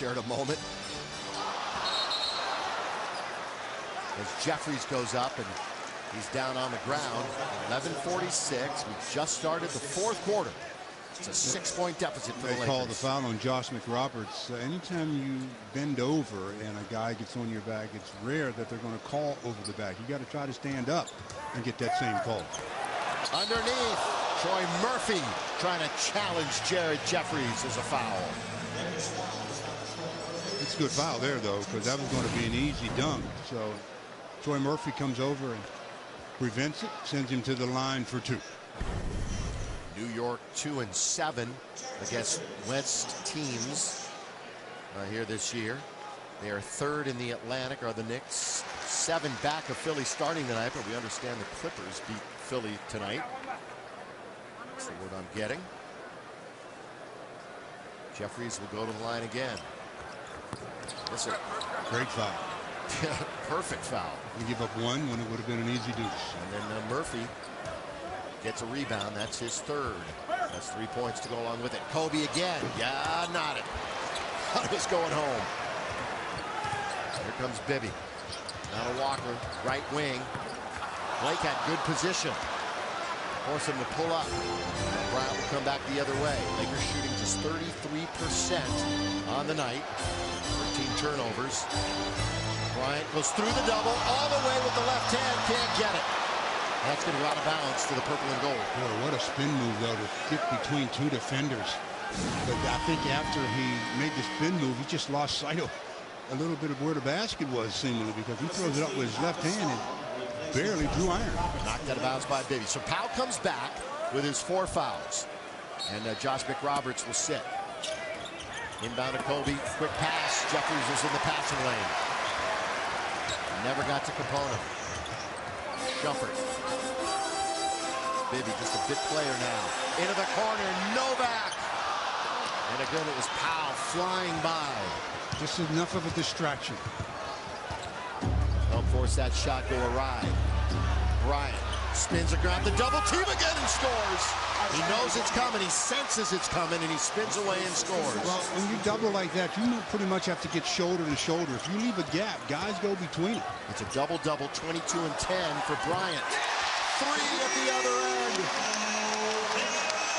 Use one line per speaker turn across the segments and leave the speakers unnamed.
shared a moment. As Jeffries goes up and he's down on the ground. 11:46. We just started the fourth quarter. It's a 6-point deficit for the Lakers.
They call the foul on Josh McRoberts. Anytime you bend over and a guy gets on your back, it's rare that they're going to call over the back. You got to try to stand up and get that same call.
Underneath, Troy Murphy trying to challenge Jared Jeffries as a foul.
It's a good foul there, though, because that was going to be an easy dunk. So Troy Murphy comes over and prevents it, sends him to the line for 2.
New York 2-7 against West teams here this year. They are 3rd in the Atlantic, are the Knicks. 7 back of Philly starting tonight, but we understand the Clippers beat Philly tonight. That's the word I'm getting. Jeffries will go to the line again. That's a
great foul.
Perfect foul.
You give up 1 when it would have been an easy deuce.
And then Murphy gets a rebound. That's his 3rd. That's 3 points to go along with it. Kobe again. Yeah, not it. Thought it was going home. Here comes Bibby. Now to Walker, right wing. Blake had good position. Force him to pull up. Bryant will come back the other way. Lakers shooting just 33% on the night. 13 turnovers. Bryant goes through the double all the way with the left hand. Can't get it. That's going to go out of bounds to the purple and gold.
Boy, what a spin move, though, to get between 2 defenders. But I think after he made the spin move, he just lost sight of a little bit of where the basket was, seemingly, because he throws it up with his left hand and barely drew iron.
Knocked out of bounds by Bibby. So Powell comes back with his 4 fouls. And Josh McRoberts will sit. Inbound to Kobe. Quick pass. Jeffries is in the passing lane. Never got to Capona. Shumpert. Bibby just a bit player now. Into the corner. Novak. And again, it was Powell flying by.
Just enough of a distraction.
Don't force that shot go awry. Bryant spins around the double team again and scores. He knows it's coming. He senses it's coming, and he spins away and scores.
Well, when you double like that, you pretty much have to get shoulder to shoulder. If you leave a gap, guys go between it.
It's a double-double, 22 and 10 for Bryant. 3 at the other end.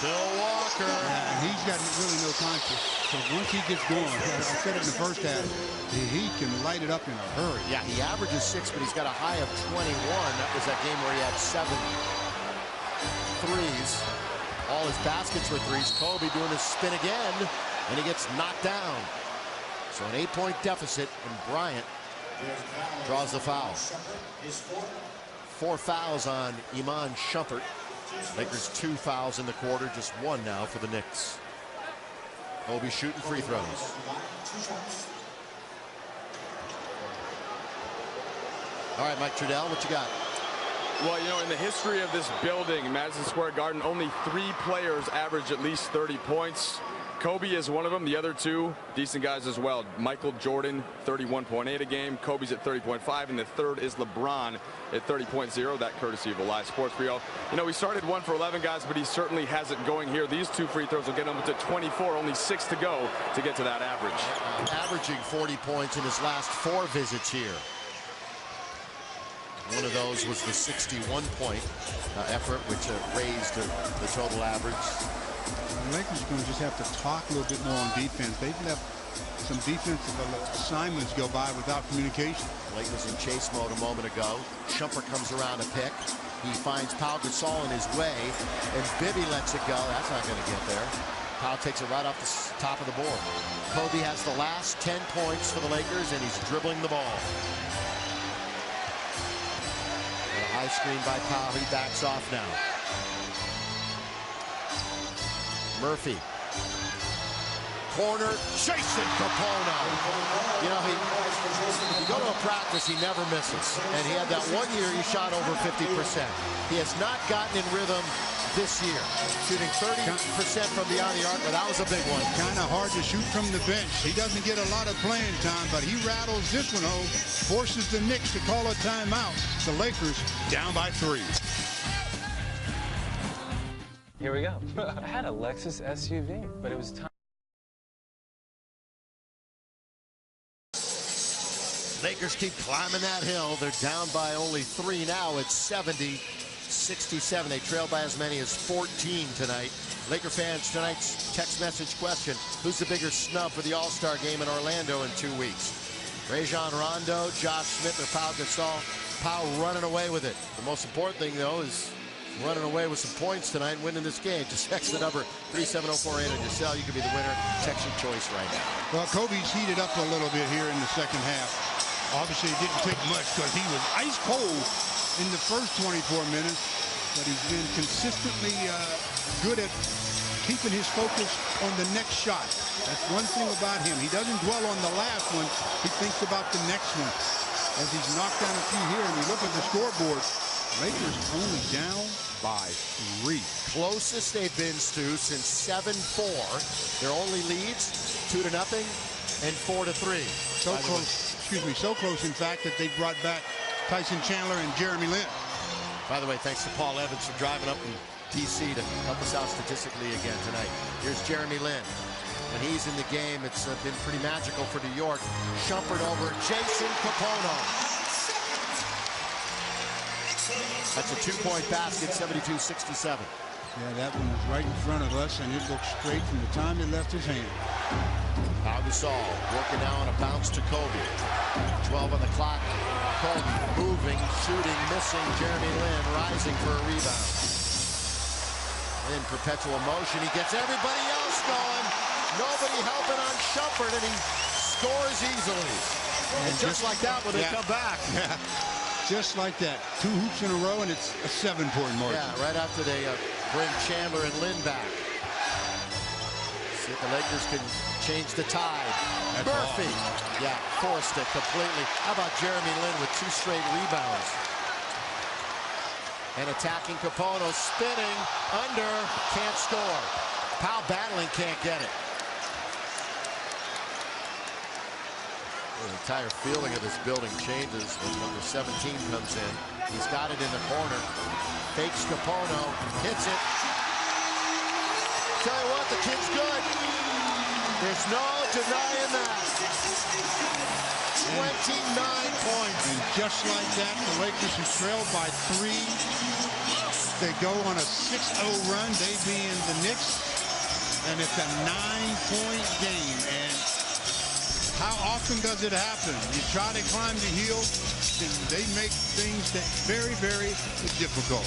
Bill Walker.
Yeah, he's got really no time for. So once he gets going, I said it in the first half, he can light it up in a hurry.
Yeah, he averages 6, but he's got a high of 21. That was that game where he had 7 threes. All his baskets were threes. Kobe doing his spin again, and he gets knocked down. So an 8-point deficit, and Bryant draws the foul. 4 fouls on Iman Shumpert. Lakers 2 fouls in the quarter, just 1 now for the Knicks. Kobe shooting free throws. All right, Mike Trudell, what you got?
Well, you know, in the history of this building, Madison Square Garden, only 3 players average at least 30 points. Kobe is one of them. The other 2 decent guys as well. Michael Jordan, 31.8 a game. Kobe's at 30.5, and the 3rd is LeBron at 30.0. That courtesy of a live sports bureau. You know, we started 1 for 11 guys, but he certainly has it going here. These 2 free throws will get him to 24. Only 6 to go to get to that average.
Averaging 40 points in his last 4 visits here. One of those was the 61-point effort, which raised the total average.
The Lakers are going to just have to talk a little bit more on defense. They've left some defensive assignments go by without communication.
Blake was in chase mode a moment ago. Shumpert comes around a pick. He finds Pau Gasol in his way, and Bibby lets it go. That's not going to get there. Pau takes it right off the top of the board. Kobe has the last 10 points for the Lakers, and he's dribbling the ball. And a high screen by Pau. He backs off now. Murphy. Corner, Jason Capona. You know, you go to a practice, he never misses. And he had that 1 year he shot over 50%. He has not gotten in rhythm this year. Shooting 30% from beyond the arc, but that was a big one.
Kind of hard to shoot from the bench. He doesn't get a lot of playing time, but he rattles this one home, forces the Knicks to call a timeout. The Lakers down by 3.
Here we go. I had a Lexus SUV, but it was time.
Lakers keep climbing that hill. They're down by only 3 now. It's 70-67. They trail by as many as 14 tonight. Laker fans, tonight's text message question: who's the bigger snub for the All-Star game in Orlando in 2 weeks? Rajon Rondo, Josh Smith, or Pau Gasol? Pau running away with it. The most important thing, though, is running away with some points tonight and winning this game. Just text the number 37048 on your cell. You could be the winner. Text your choice right now.
Well, Kobe's heated up a little bit here in the second half. Obviously, it didn't take much because he was ice cold in the first 24 minutes, but he's been consistently good at keeping his focus on the next shot. That's one thing about him. He doesn't dwell on the last one. He thinks about the next one. As he's knocked down a few here, and we look at the scoreboard, Lakers only down by 3.
Closest they've been, Stu, since 7-4. Their only leads, 2-0 and 4-3.
So close, excuse me, so close, in fact, that they brought back Tyson Chandler and Jeremy Lin.
By the way, thanks to Paul Evans for driving up from D.C. to help us out statistically again tonight. Here's Jeremy Lin. When he's in the game, it's been pretty magical for New York. Shumpert over Jason Capono. That's a 2-point basket, 72-67.
Yeah, that one was right in front of us, and it looked straight from the time it left his hand.
Pau Gasol working now on a bounce to Kobe. 12 on the clock. Kobe moving, shooting, missing. Jeremy Lin rising for a rebound. In perpetual motion, he gets everybody else going. Nobody helping on Shumpert, and he scores easily. And just like that when they come back.
Yeah, just like that. 2 hoops in a row, and it's a 7-point margin.
Yeah, right after they bring Chandler and Lin back. See if the Lakers can change the tide.
That's
Murphy,
awesome.
yeah, forced it completely. How about Jeremy Lin with 2 straight rebounds? And attacking Capono, spinning, under, can't score. Pau battling, can't get it. The entire feeling of this building changes when number 17 comes in. He's got it in the corner. Fakes Capono, hits it. Tell you what, the kid's good. There's no denying that. 29 points.
And just like that, the Lakers, who trailed by 3, they go on a 6-0 run, they being the Knicks, and it's a 9-point game. And how often does it happen? You try to climb the hill, and they make things that very, very difficult.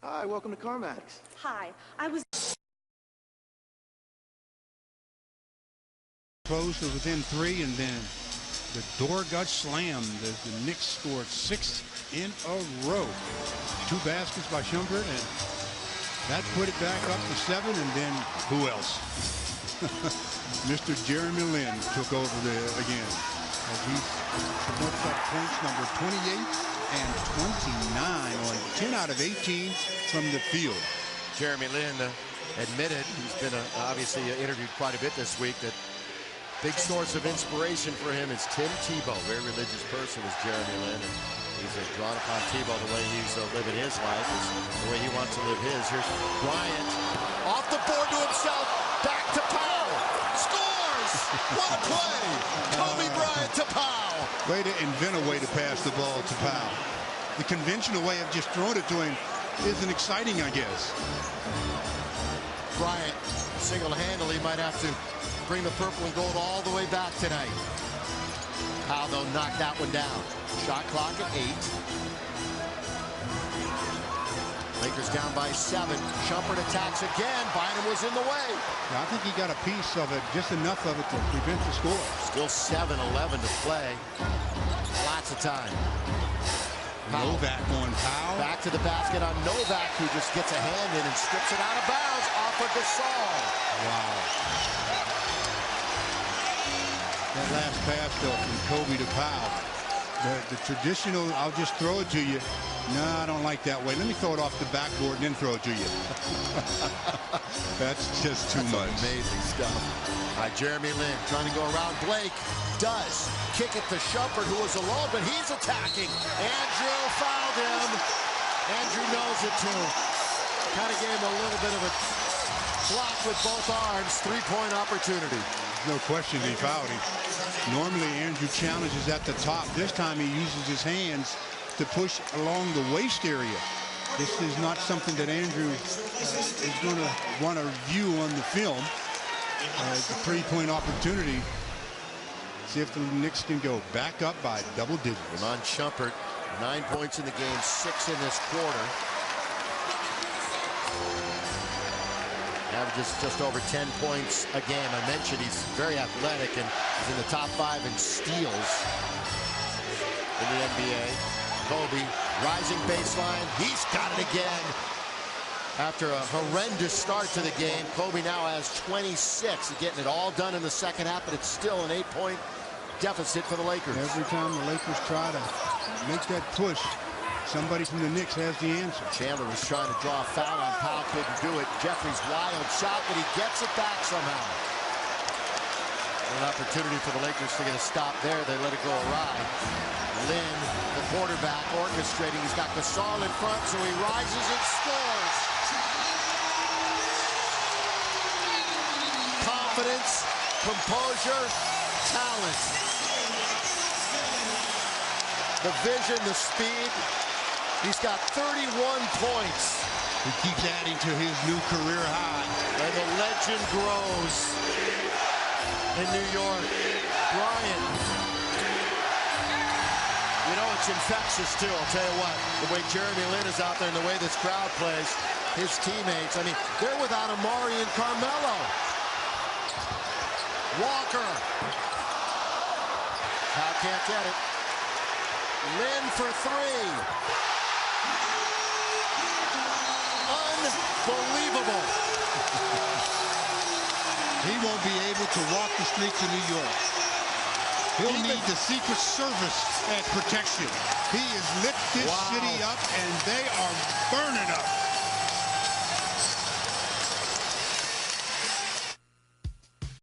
Hi, welcome to CarMax.
Hi, I was
Close to within 3, and then the door got slammed as the Knicks scored 6 in a row. 2 baskets by Shumpert, and that put it back up to 7, and then who else? Mr. Jeremy Lin took over there again. As he puts up points number 28 and 29 on 10 out of 18 from the field.
Jeremy Lin admitted, he's been obviously interviewed quite a bit this week, that big source of inspiration for him is Tim Tebow. Very religious person is Jeremy Lin, and he's drawn upon Tebow the way he's living his life, is the way he wants to live his. Here's Bryant off the board to himself, back to Pau, scores! What a play! Kobe Bryant to Pau.
Way to invent a way to pass the ball to Pau. The conventional way of just throwing it to him isn't exciting, I guess.
Bryant single-handedly might have to bring the purple and gold all the way back tonight. Pau, though, knocked that one down. Shot clock at 8. Lakers down by 7. Shumpert attacks again. Bynum was in the way.
I think he got a piece of it, just enough of it to prevent the score.
Still 7-11 to play. Lots of time.
Novak on Pau.
Back to the basket on Novak, who just gets a hand in and strips it out of bounds off of Gasol.
Wow. That last pass, though, from Kobe to Pau. The traditional, I'll just throw it to you. No, I don't like that way. Let me throw it off the backboard and then throw it to you. That's just too much.
Amazing stuff. Jeremy Lin trying to go around Blake. Does. Kick it to Shumpert, who was alone, but he's attacking. Andrew fouled him. Andrew knows it, too. Kind of gave him a little bit of a blocked with both arms. Three-point opportunity.
No question he fouled him. Normally Andrew challenges at the top. This time he uses his hands to push along the waist area. This is not something that Andrew is going to want to view on the film. It's a three-point opportunity. See if the Knicks can go back up by double digits.
Iman Shumpert, 9 points in the game, 6 in this quarter. Averages just over 10 points a game. I mentioned he's very athletic and he's in the top 5 in steals in the NBA. Kobe, rising baseline. He's got it again. After a horrendous start to the game, Kobe now has 26. He's getting it all done in the second half, but it's still an 8-point deficit for the Lakers.
Every time the Lakers try to make that push, somebody from the Knicks has the answer.
Chandler was trying to draw a foul on Powell, couldn't do it. Jeffrey's wild shot, but he gets it back somehow. An opportunity for the Lakers to get a stop there. They let it go awry. Lin, the quarterback, orchestrating. He's got Gasol in front, so he rises and scores. Confidence, composure, talent. The vision, the speed. He's got 31 points.
He keeps adding to his new career high.
And the legend grows in New York. Bryant. You know, it's infectious, too. I'll tell you what. The way Jeremy Lin is out there and the way this crowd plays, his teammates. I mean, they're without Amari and Carmelo. Walker. Powell can't get it. Lin for 3. Unbelievable.
He won't be able to walk the streets of New York. He'll need the Secret Service as protection. He has lit this city up, and they are burning up.